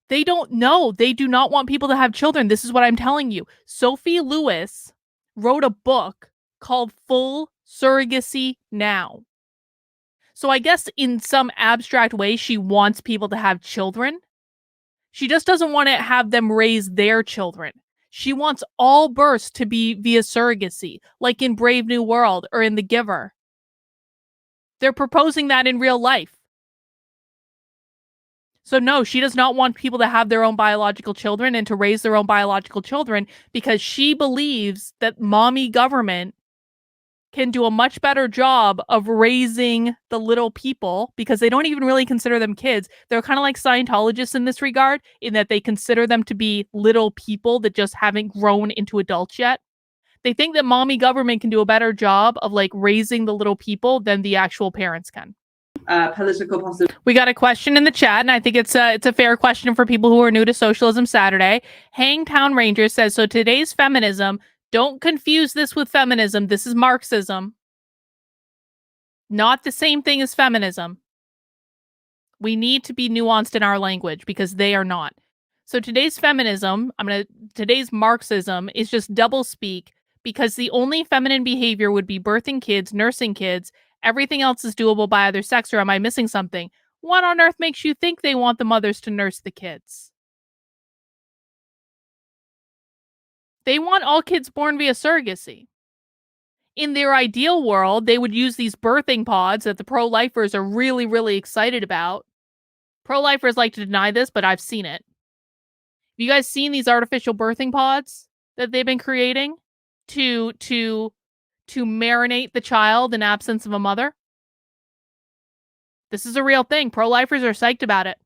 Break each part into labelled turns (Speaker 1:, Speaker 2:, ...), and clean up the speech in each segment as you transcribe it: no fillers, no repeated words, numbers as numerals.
Speaker 1: They don't know. They do not want people to have children. This is what I'm telling you. Sophie Lewis wrote a book called Full Surrogacy Now. So I guess in some abstract way, she wants people to have children. She just doesn't want to have them raise their children. She wants all births to be via surrogacy, like in Brave New World or in The Giver. They're proposing that in real life. So no, she does not want people to have their own biological children and to raise their own biological children because she believes that mommy government can do a much better job of raising the little people because they don't even really consider them kids. They're kind of like Scientologists in this regard, in that they consider them to be little people that just haven't grown into adults yet. They think that mommy government can do a better job of like raising the little people than the actual parents can.
Speaker 2: Political possibility.
Speaker 1: We got a question in the chat, and I think it's a fair question for people who are new to Socialism Saturday. Hangtown Ranger says, so today's feminism, don't confuse this with feminism. This is Marxism. Not the same thing as feminism. We need to be nuanced in our language because they are not. So today's feminism, today's Marxism is just doublespeak because the only feminine behavior would be birthing kids, nursing kids. Everything else is doable by either sex, or am I missing something? What on earth makes you think they want the mothers to nurse the kids? They want all kids born via surrogacy. In their ideal world, they would use these birthing pods that the pro-lifers are really, really excited about. Pro-lifers like to deny this, but I've seen it. Have you guys seen these artificial birthing pods that they've been creating to marinate the child in absence of a mother? This is a real thing. Pro-lifers are psyched about it.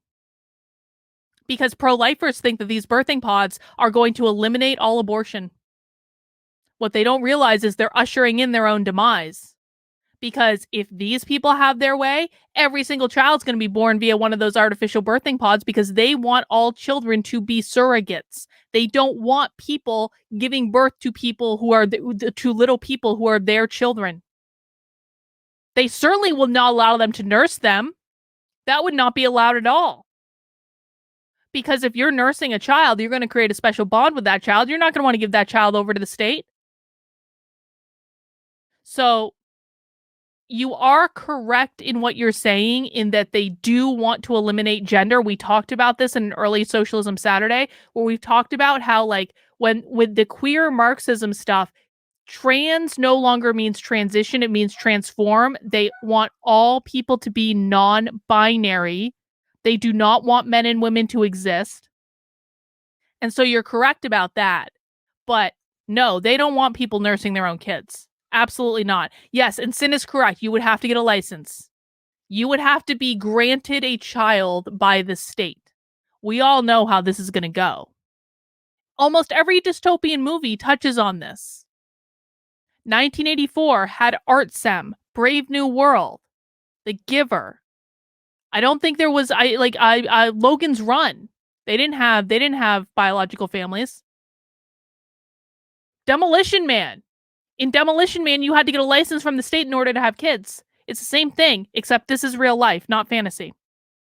Speaker 1: Because pro-lifers think that these birthing pods are going to eliminate all abortion. What they don't realize is they're ushering in their own demise. Because if these people have their way, every single child's going to be born via one of those artificial birthing pods because they want all children to be surrogates. They don't want people giving birth to people who are to little people who are their children. They certainly will not allow them to nurse them. That would not be allowed at all. Because if you're nursing a child, you're going to create a special bond with that child. You're not going to want to give that child over to the state. So you are correct in what you're saying in that they do want to eliminate gender. We talked about this in an early Socialism Saturday, where we've talked about how, like, when with the queer Marxism stuff, trans no longer means transition, it means transform. They want all people to be non-binary. They do not want men and women to exist. And so you're correct about that. But no, they don't want people nursing their own kids. Absolutely not. Yes, and Sin is correct. You would have to get a license. You would have to be granted a child by the state. We all know how this is going to go. Almost every dystopian movie touches on this. 1984 had Artsem, Brave New World, The Giver. I don't think there was Logan's Run. They didn't have biological families. Demolition Man. In Demolition Man, you had to get a license from the state in order to have kids. It's the same thing, except this is real life, not fantasy.